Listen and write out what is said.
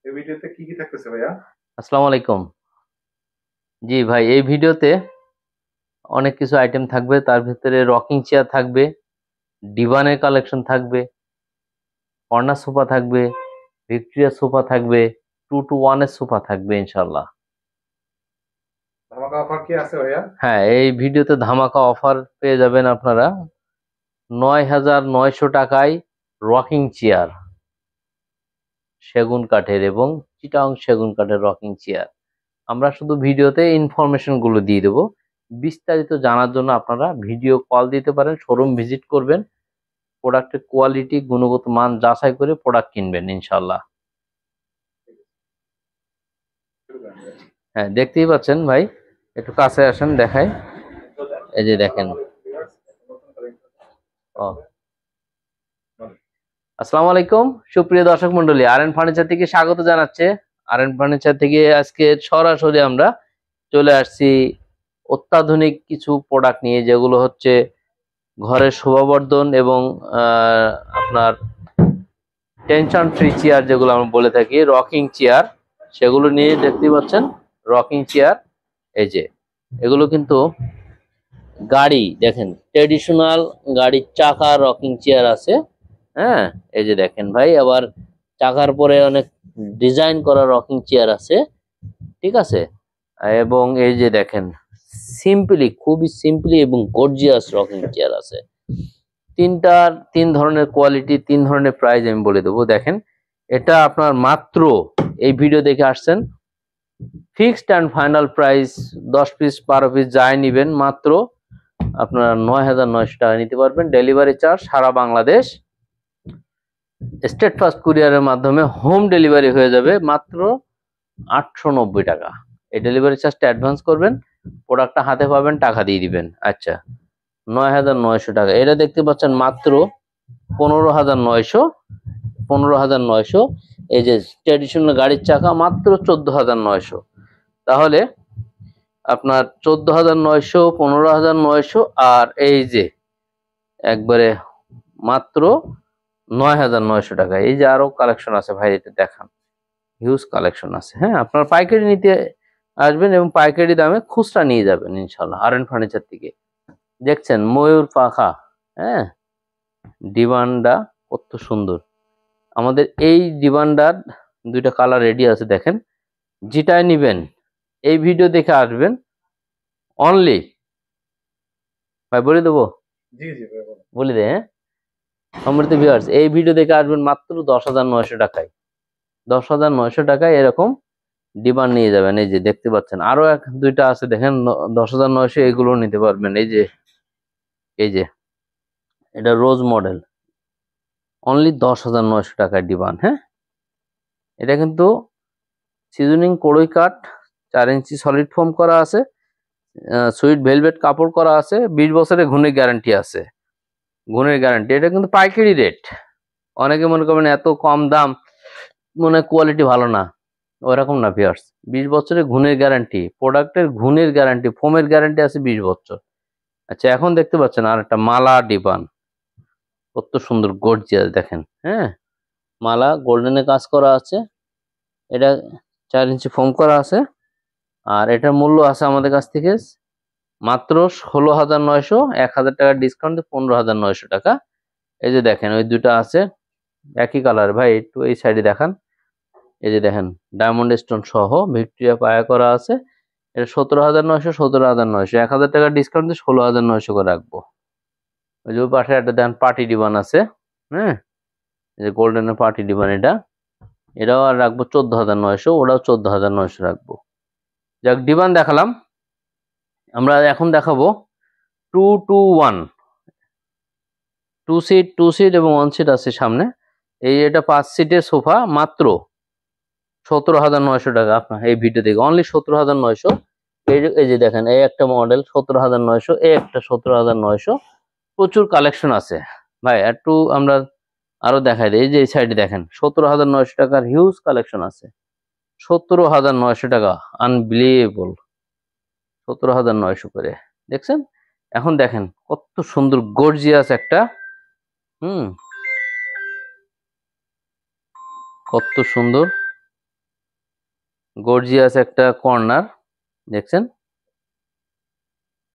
এই ভিডিওতে কি কি থাকতেছে ভাইয়া? আসসালামু আলাইকুম। জি ভাই, এই ভিডিওতে অনেক কিছু আইটেম থাকবে। তার ভিতরে রকিং চেয়ার থাকবে, ডিভানের কালেকশন থাকবে, কর্নার সোফা থাকবে, ভিক্টোরিয়া সোফা থাকবে, 2 to 1 এর সোফা থাকবে ইনশাল্লাহ। ধামাকা অফার কি আছে ভাইয়া? হ্যাঁ, এই ভিডিওতে ধামাকা অফার পেয়ে যাবেন আপনারা। 9,900 টাকায় রকিং চেয়ার, সেগুন কাঠের এবং চিটাং সেগুন কাঠের রকিং চেয়ার। আমরা শুধু ভিডিওতে ইনফরমেশন গুলো দিয়ে দেবো। বিস্তারিত জানার জন্য আপনারা ভিডিও কল দিতে পারেন, শোরুম ভিজিট করবেন, প্রোডাক্টের কোয়ালিটি গুণগত মান যাচাই করে প্রোডাক্ট কিনবেন ইনশাল্লাহ। শুরু করেন ভাইয়া। হ্যাঁ, দেখতেই পাচ্ছেন ভাই, একটু কাছে আসেন দেখাই। এই যে দেখেন। আসসালামু আলাইকুম ভিউয়ার্স, নতুন কালেকশন ও, আসছে। বলেন। আসসালামু আলাইকুম সুপ্রিয় দর্শক মন্ডলী, আর এন ফার্নিচার থেকে স্বাগত জানাচ্ছে। আর এন ফার্নিচার থেকে আজকে সরাসরি আমরা চলে আসছি অত্যাধুনিক কিছু প্রোডাক্ট নিয়ে, যেগুলো হচ্ছে ঘরের শোভাবর্ধন এবং আহ, আপনার টেনশন ফ্রি চেয়ার, যেগুলো আমরা বলে থাকি রকিং চেয়ার, সেগুলো নিয়ে দেখতেই পাচ্ছেন। রকিং চেয়ার, এই যে এগুলো কিন্তু গাড়ি, দেখেন ট্রেডিশনাল গাড়ির চাকা রকিং চেয়ার আছে। হ্যাঁ, এই যে দেখেন ভাই, আবার চাকার পরে অনেক ডিজাইন করা রকিং চেয়ার আছে, ঠিক আছে। এবং এই যে দেখেন, সিম্পলি, খুবই সিম্পলি এবং গর্জিয়াস রকিং চেয়ার আছে। তিন ধরনের কোয়ালিটি, তিন ধরনের প্রাইস আমি বলে দেবো। দেখেন, এটা আপনার মাত্র, এই ভিডিও দেখে আসছেন, fixed and final price 10 piece 12 piece যাই নিবেন, মাত্র আপনার 9,900 টাকা নিতে পারবেন। ডেলিভারি চার্জ সারা বাংলাদেশ, স্টেট ফাস্ট কুরিয়ারের মাধ্যমে হোম ডেলিভারি হয়ে যাবে মাত্র 890 টাকা। এই ডেলিভারি চার্জটা অ্যাডভান্স করবেন, প্রোডাক্টটা হাতে পাবেন, টাকা দিয়ে দিবেন। আচ্ছা, 9,900 টাকা। এটা দেখতে পাচ্ছেন মাত্র 15,900। 15,900। এই যে ট্র্যাডিশনাল গাড়ির চাকা মাত্র 14,900। তাহলে আপনার 14,900, 15,900, আর এই যে একবারে মাত্র 9,900 টাকা। এই যে আরো কালেকশন আছে ভাই, এটা দেখান, হিউজ কালেকশন আছে। হ্যাঁ, আপনার পাইকারি নিতে আসবেন এবং পাইকারি দামে খুচরা নিয়ে যাবেন ইনশাল্লাহ আর এন ফার্নিচার থেকে। দেখছেন ময়ূর পাখা, হ্যাঁ, ডিমান্ডা কত সুন্দর। আমাদের এই ডিমান্ডার দুইটা কালার রেডি আছে, দেখেন। যেটাই নিবেন এই ভিডিও দেখে আসবেন অনলি, ভাই বলে দেবো, জি জি ভাইয়া বলেন। বলে দে, হ্যাঁ। সম্মানিত ভিউয়ার্স, এই ভিডিও দেখে আসবেন মাত্র 10,900 টাকায়। 10,900 টাকায় এরকম ডিমান্ড নিয়ে যাবেন। এই যে দেখতে পাচ্ছেন, আরো এক দুইটা আছে দেখেন, 10,900, এগুলো নিতে পারবেন। এই যে এটা রোজ মডেল, অনলি 10,900 টাকায় ডিমান্ড। হ্যাঁ, এটা কিন্তু সিজনিং কড়ই কাঠ, 4 ইঞ্চি সলিড ফোম করা আছে, সুইট ভেলভেট কাপড় করা আছে, 20 বছরের গুণের গ্যারান্টি আছে। গুণের গ্যারান্টি, এটা কিন্তু পাইকারি রেট। অনেকে মনে করবেন এত কম দাম, মনে হয় কোয়ালিটি ভালো না, ওরকম না ভিউয়ার্স। 20 বছরের গুণের গ্যারান্টি, প্রোডাক্টের গুণের গ্যারান্টি, ফোমের গ্যারান্টি আছে 20 বছর। আচ্ছা, এখন দেখতে পাচ্ছেন আর একটা মালা ডিবান, কত সুন্দর গর্জিয়াস দেখেন। হ্যাঁ, মালা গোল্ডেনে কাজ করা আছে, এটা 4 ইঞ্চি ফোম করা আছে। আর এটার মূল্য আছে আমাদের কাছ থেকে মাত্র 16,900। 1,000 টাকার ডিসকাউন্ট, 15,900 টাকা। এই যে দেখেন, ওই দুটো আছে একই কালার। ভাই একটু এই সাইডে দেখান। এই যে দেখেন, ডায়মন্ড স্টোন সহ ভিক্টোরিয়া পায়া করা আছে। এটা 17,900। 17,900, 1,000 টাকার ডিসকাউন্ট দিয়ে 16,900 করে রাখবো। ওই যে ওই পাশে একটা দেন পার্টি ডিবান আছে, হ্যাঁ, এই যে গোল্ডেনের পার্টি ডিবান, এটাও আর রাখবো 14,900, ওটাও 14,900 রাখবো। যাক, ডিবান দেখালাম। আমরা এখন দেখাবো 2 to 1, 2 সিট এবং 1 সিট আছে সামনে। এটা 5 সিটের সোফা, মাত্র 17,900 টাকা। আপনার এই ভিডিও দেখে অনলি 17,900। এই যে দেখেন, এই একটা মডেল 17,900, এই একটা 17,900। প্রচুর কালেকশন আছে ভাই, একটু আমরা আরো দেখাই দিই। এই যে এই সাইডে দেখেন, 17,900 টাকার হিউজ কালেকশন আছে। 17,900 টাকা, আনবিলিভেবল। 17,900 করে, দেখছেন। এখন দেখেন কত সুন্দর গর্জিয়াস একটা, হুম, কত সুন্দর গর্জিয়াস একটা কর্নার দেখছেন।